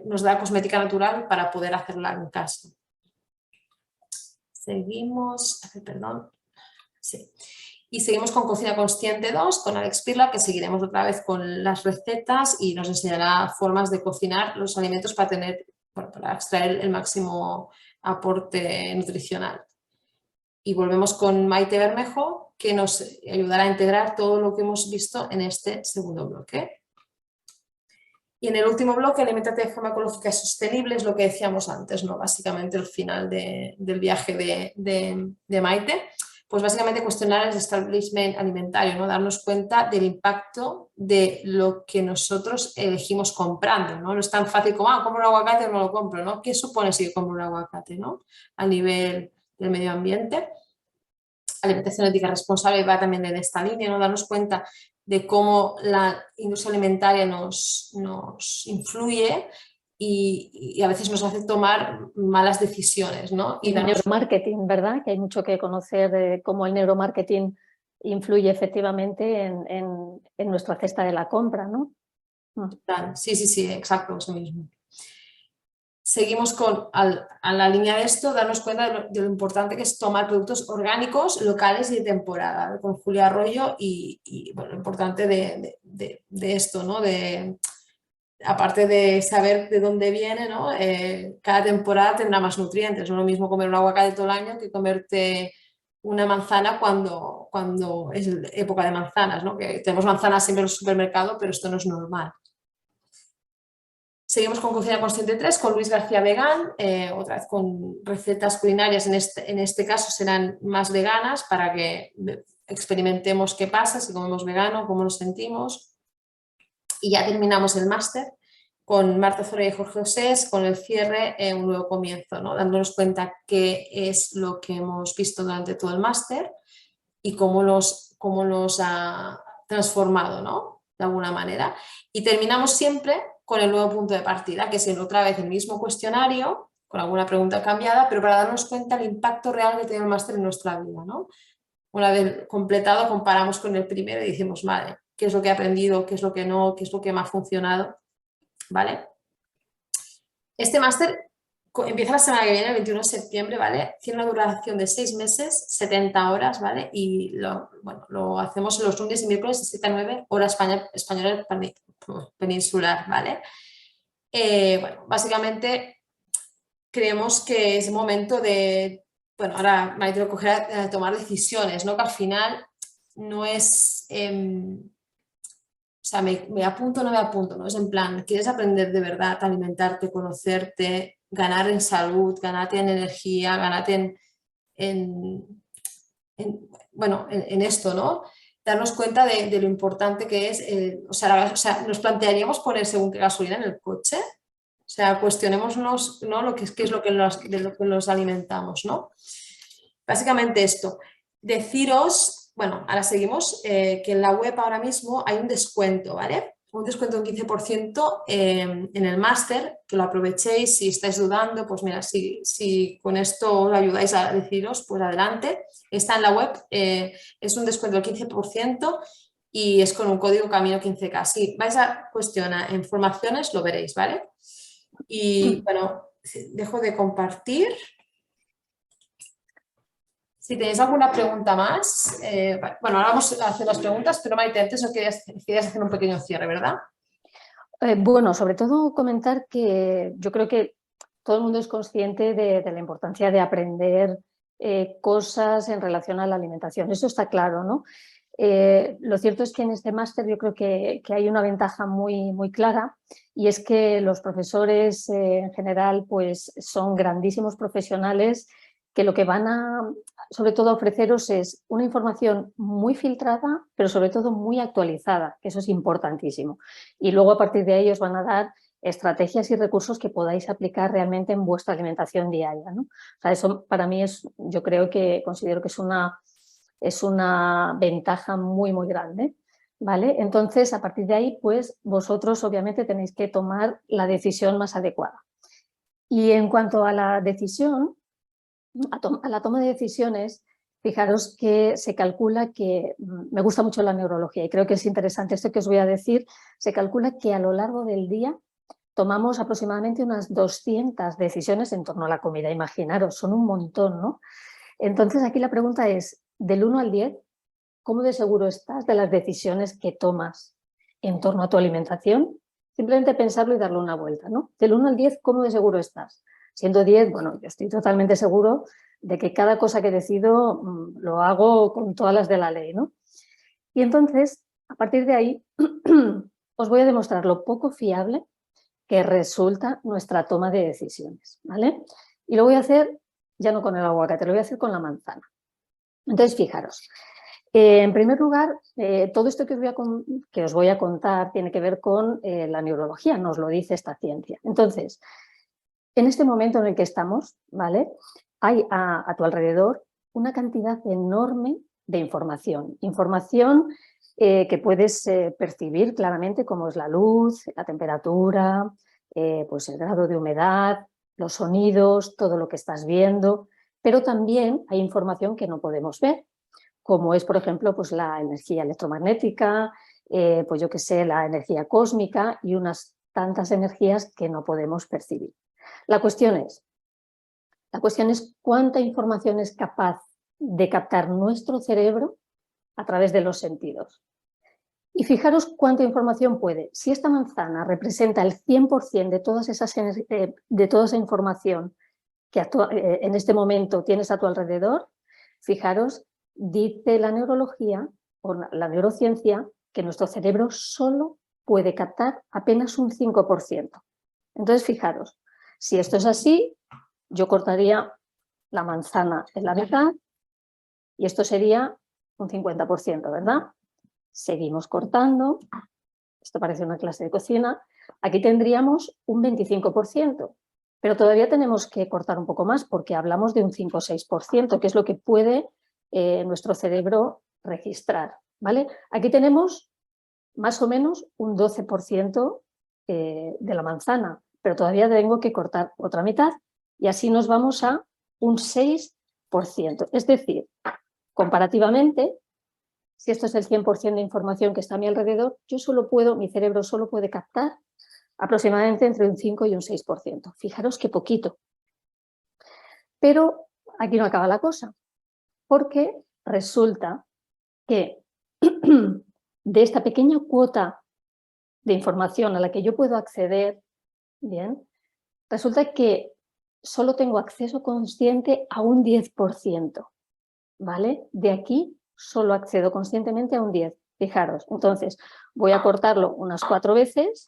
nos da cosmética natural para poder hacerla en casa. Seguimos, perdón, sí. Y seguimos con Cocina Consciente 2, con Alex Pirla, que seguiremos otra vez con las recetas y nos enseñará formas de cocinar los alimentos para tener, bueno, para extraer el máximo aporte nutricional. Y volvemos con Maite Bermejo, que nos ayudará a integrar todo lo que hemos visto en este segundo bloque. Y en el último bloque, Aliméntate de forma ecológica y sostenible, es lo que decíamos antes, ¿no? Básicamente el final del viaje de Maite. Pues básicamente cuestionar el establishment alimentario, ¿no? Darnos cuenta del impacto de lo que nosotros elegimos comprando, ¿no? No es tan fácil como, compro un aguacate o no lo compro, ¿no? ¿Qué supone si yo compro un aguacate, ¿no? A nivel del medio ambiente. Alimentación ética responsable va también en esta línea, ¿no? Darnos cuenta de cómo la industria alimentaria nos influye y a veces nos hace tomar malas decisiones, ¿no? Y el neuromarketing, ¿verdad? Que hay mucho que conocer de cómo el neuromarketing influye efectivamente en nuestra cesta de la compra, ¿no? Sí, exacto, eso mismo. Seguimos a la línea de esto, darnos cuenta de lo importante que es tomar productos orgánicos, locales y de temporada, con Julia Arroyo y bueno, lo importante de esto, ¿no? Aparte de saber de dónde viene, ¿no? Cada temporada tendrá más nutrientes. No es lo mismo comer un aguacate todo el año que comerte una manzana cuando es época de manzanas, ¿no? Que tenemos manzanas siempre en el supermercado, pero esto no es normal. Seguimos con Cocina Consciente 3, con Luis García Vegán, otra vez con recetas culinarias, en este caso serán más veganas para que experimentemos qué pasa si comemos vegano, cómo nos sentimos. Y ya terminamos el máster con Marta Zora y Jorge Osés, con el cierre, un nuevo comienzo, ¿no? Dándonos cuenta qué es lo que hemos visto durante todo el máster y cómo los ha transformado, ¿no? De alguna manera. Y terminamos siempre con el nuevo punto de partida, que es otra vez el mismo cuestionario, con alguna pregunta cambiada, pero para darnos cuenta del impacto real que tiene el máster en nuestra vida, ¿no? Una vez completado, comparamos con el primero y decimos, vale, ¿qué es lo que he aprendido? ¿Qué es lo que no? ¿Qué es lo que me ha funcionado? ¿Vale? Este máster empieza la semana que viene, el 21 de septiembre, ¿vale? Tiene una duración de 6 meses, 70 horas, ¿vale? Y lo hacemos los lunes y miércoles de 7 a 9, hora española peninsular, ¿vale? Bueno, básicamente creemos que es momento de, bueno, ahora Maite lo cogerá, a tomar decisiones, ¿no? Que al final no es, o sea, me apunto o no me apunto, ¿no? Es en plan, ¿quieres aprender de verdad, alimentarte, conocerte, ganar en salud, ganarte en energía, ganarte en esto, ¿no? Darnos cuenta de lo importante que es, o sea, nos plantearíamos poner según qué gasolina en el coche. O sea, cuestionémonos, ¿no? Qué es lo que de lo que nos alimentamos, ¿no? Básicamente esto. Deciros, bueno, ahora seguimos, que en la web ahora mismo hay un descuento, ¿vale? Un descuento de un 15% en el máster, que lo aprovechéis. Si estáis dudando, pues mira, si con esto os ayudáis a deciros, pues adelante. Está en la web, es un descuento del 15% y es con un código Camino15K. Si vais a cuestionar informaciones, lo veréis, ¿vale? Y bueno, dejo de compartir. Si tenéis alguna pregunta más, bueno, ahora vamos a hacer las preguntas, pero Maite, antes no querías hacer un pequeño cierre, ¿verdad? Bueno, sobre todo comentar que yo creo que todo el mundo es consciente de la importancia de aprender cosas en relación a la alimentación. Eso está claro, ¿no? Lo cierto es que en este máster yo creo que hay una ventaja muy, muy clara, y es que los profesores en general pues, son grandísimos profesionales que lo que van a, sobre todo, ofreceros es una información muy filtrada, pero sobre todo muy actualizada, que eso es importantísimo. Y luego a partir de ahí os van a dar estrategias y recursos que podáis aplicar realmente en vuestra alimentación diaria, ¿no? O sea, eso para mí yo creo que considero que es una ventaja muy, muy grande, ¿vale? Entonces, a partir de ahí, pues vosotros obviamente tenéis que tomar la decisión más adecuada. Y en cuanto a la decisión, a la toma de decisiones, fijaros que se calcula que, me gusta mucho la neurología y creo que es interesante esto que os voy a decir, se calcula que a lo largo del día tomamos aproximadamente unas 200 decisiones en torno a la comida. Imaginaros, son un montón, ¿no? Entonces aquí la pregunta es, del 1 al 10, ¿cómo de seguro estás de las decisiones que tomas en torno a tu alimentación? Simplemente pensarlo y darle una vuelta, ¿no? Del 1 al 10, ¿cómo de seguro estás? Siendo 10, bueno, yo estoy totalmente seguro de que cada cosa que decido lo hago con todas las de la ley, ¿no? Y entonces, a partir de ahí, os voy a demostrar lo poco fiable que resulta nuestra toma de decisiones, ¿vale? Y lo voy a hacer ya no con el aguacate, lo voy a hacer con la manzana. Entonces, fijaros, en primer lugar, todo esto que os voy a contar tiene que ver con la neurología, nos lo dice esta ciencia. Entonces, en este momento en el que estamos, ¿vale? Hay a tu alrededor una cantidad enorme de información. Información que puedes percibir claramente, como es la luz, la temperatura, pues el grado de humedad, los sonidos, todo lo que estás viendo, pero también hay información que no podemos ver, como es, por ejemplo, pues la energía electromagnética, pues yo qué sé, la energía cósmica y unas tantas energías que no podemos percibir. La cuestión es cuánta información es capaz de captar nuestro cerebro a través de los sentidos. Y fijaros cuánta información puede. Si esta manzana representa el 100% de toda esa información que en este momento tienes a tu alrededor, fijaros, dice la neurología o la neurociencia que nuestro cerebro solo puede captar apenas un 5%. Entonces, fijaros, si esto es así, yo cortaría la manzana en la mitad y esto sería un 50%, ¿verdad? Seguimos cortando, esto parece una clase de cocina, aquí tendríamos un 25%, pero todavía tenemos que cortar un poco más porque hablamos de un 5 o 6%, que es lo que puede nuestro cerebro registrar, ¿vale? Aquí tenemos más o menos un 12% de la manzana, pero todavía tengo que cortar otra mitad y así nos vamos a un 6%. Es decir, comparativamente, si esto es el 100% de información que está a mi alrededor, mi cerebro solo puede captar aproximadamente entre un 5 y un 6%. Fijaros qué poquito. Pero aquí no acaba la cosa, porque resulta que de esta pequeña cuota de información a la que yo puedo acceder, bien, resulta que solo tengo acceso consciente a un 10%, ¿vale? De aquí solo accedo conscientemente a un 10%. Fijaros, entonces voy a cortarlo unas 4 veces,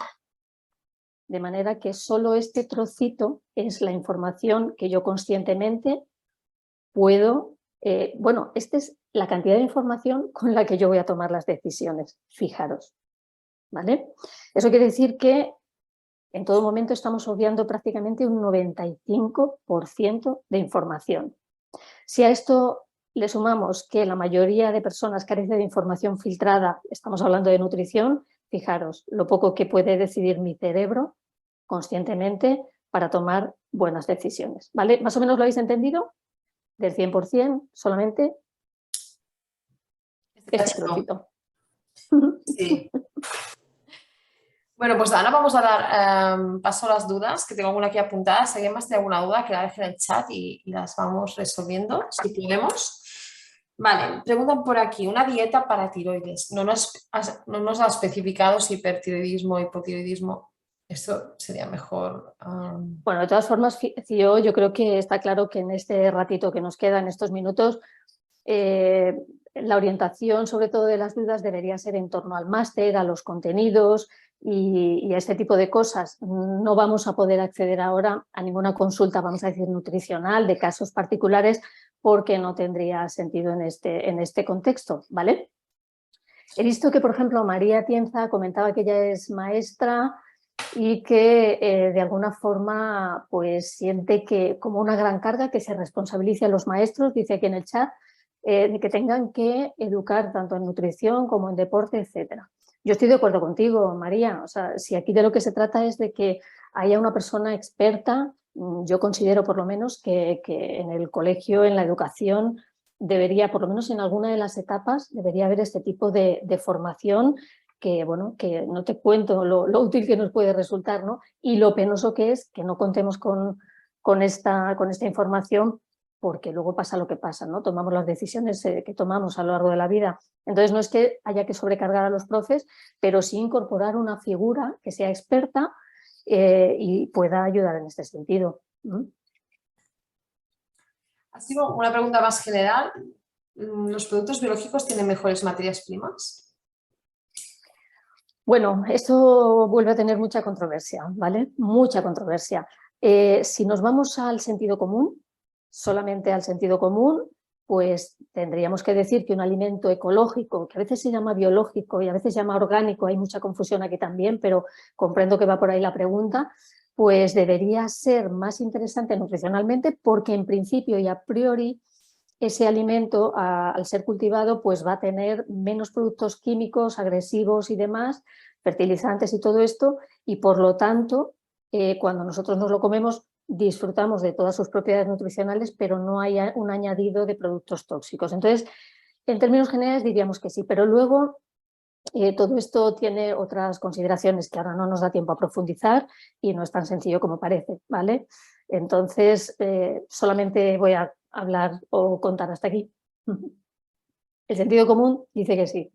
de manera que solo este trocito es la información que yo conscientemente puedo... bueno, esta es la cantidad de información con la que yo voy a tomar las decisiones, fijaros, ¿vale? Eso quiere decir que en todo momento estamos obviando prácticamente un 95% de información. Si a esto le sumamos que la mayoría de personas carece de información filtrada, estamos hablando de nutrición, fijaros lo poco que puede decidir mi cerebro conscientemente para tomar buenas decisiones, ¿vale? ¿Más o menos lo habéis entendido? Del 100% solamente este trocito. Sí. Bueno, pues ahora vamos a dar paso a las dudas, que tengo alguna aquí apuntada. Si alguien más tiene alguna duda, que la deje en el chat y las vamos resolviendo, si podemos. Vale, preguntan por aquí, una dieta para tiroides. No nos ha especificado si hipertiroidismo o hipotiroidismo. Esto sería mejor. Bueno, de todas formas, yo creo que está claro que en este ratito que nos queda, en estos minutos, la orientación, sobre todo de las dudas, debería ser en torno al máster, a los contenidos y a este tipo de cosas. No vamos a poder acceder ahora a ninguna consulta, vamos a decir, nutricional, de casos particulares, porque no tendría sentido en este contexto, ¿vale? He visto que, por ejemplo, María Tienza comentaba que ella es maestra y que de alguna forma pues siente que como una gran carga que se responsabilice a los maestros, dice aquí en el chat, de que tengan que educar tanto en nutrición como en deporte, etcétera. Yo estoy de acuerdo contigo, María. O sea, si aquí de lo que se trata es de que haya una persona experta, yo considero por lo menos que en el colegio, en la educación, debería, por lo menos en alguna de las etapas, debería haber este tipo de formación que, bueno, que no te cuento lo útil que nos puede resultar, ¿no? Y lo penoso que es que no contemos con esta información, porque luego pasa lo que pasa, ¿no? Tomamos las decisiones que tomamos a lo largo de la vida. Entonces no es que haya que sobrecargar a los profes, pero sí incorporar una figura que sea experta y pueda ayudar en este sentido. Ha sido una pregunta más general. ¿Los productos biológicos tienen mejores materias primas? Bueno, esto vuelve a tener mucha controversia, ¿vale? Mucha controversia. Si nos vamos al sentido común, solamente al sentido común, pues tendríamos que decir que un alimento ecológico, que a veces se llama biológico y a veces se llama orgánico, hay mucha confusión aquí también, pero comprendo que va por ahí la pregunta, pues debería ser más interesante nutricionalmente porque en principio y a priori ese alimento, al ser cultivado, pues va a tener menos productos químicos, agresivos y demás, fertilizantes y todo esto, y por lo tanto, cuando nosotros nos lo comemos, disfrutamos de todas sus propiedades nutricionales, pero no hay un añadido de productos tóxicos. Entonces, en términos generales diríamos que sí, pero luego todo esto tiene otras consideraciones que ahora no nos da tiempo a profundizar y no es tan sencillo como parece, ¿vale? Entonces, solamente voy a hablar o contar hasta aquí. El sentido común dice que sí.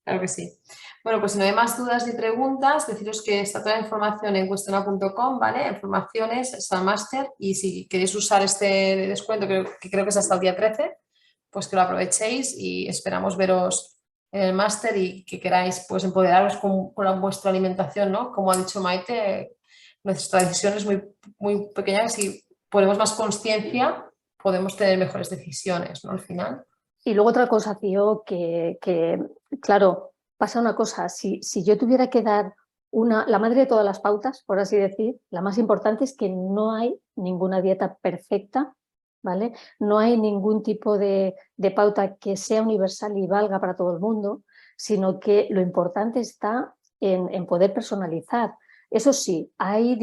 Claro que sí. Bueno, pues si no hay más dudas ni preguntas, deciros que está toda la información en cuestiona.com, ¿vale? Informaciones, está el máster y si queréis usar este descuento, que creo que es hasta el día 13, pues que lo aprovechéis y esperamos veros en el máster y que queráis pues empoderaros con vuestra alimentación, ¿no? Como ha dicho Maite, nuestra decisión es muy pequeña y si ponemos más conciencia podemos tener mejores decisiones, ¿no? Al final. Y luego otra cosa, tío, que claro, pasa una cosa, si yo tuviera que dar la madre de todas las pautas, por así decir, la más importante es que no hay ninguna dieta perfecta, ¿vale? No hay ningún tipo de pauta que sea universal y valga para todo el mundo, sino que lo importante está en poder personalizar. Eso sí, hay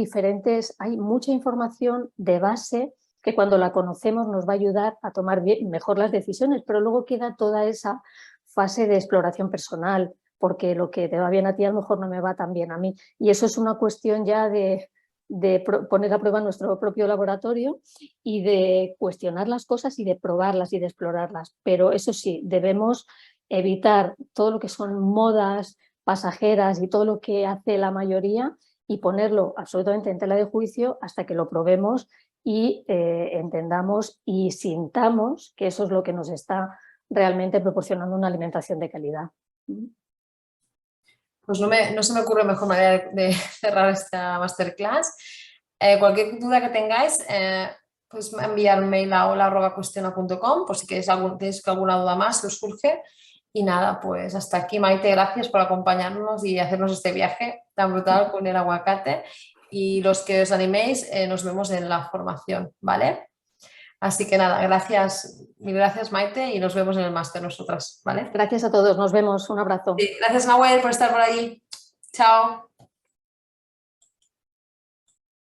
mucha información de base que cuando la conocemos nos va a ayudar a tomar mejor las decisiones, pero luego queda toda esa fase de exploración personal. porque lo que te va bien a ti a lo mejor no me va tan bien a mí. Y eso es una cuestión ya de poner a prueba nuestro propio laboratorio y de cuestionar las cosas y de probarlas y de explorarlas. Pero eso sí, debemos evitar todo lo que son modas pasajeras y todo lo que hace la mayoría y ponerlo absolutamente en tela de juicio hasta que lo probemos y entendamos y sintamos que eso es lo que nos está realmente proporcionando una alimentación de calidad. Pues no se me ocurre mejor manera de cerrar esta masterclass. Cualquier duda que tengáis, pues enviar un mail a hola@cuestiona.com por si tenéis alguna duda más que os surge. Y nada, pues hasta aquí, Maite, gracias por acompañarnos y hacernos este viaje tan brutal con el aguacate. Y los que os animéis, nos vemos en la formación, ¿vale? Así que nada, gracias, mil gracias, Maite, y nos vemos en el máster nosotras, ¿vale? Gracias a todos, nos vemos, un abrazo. Sí, gracias, Nahuel, por estar por ahí. Chao.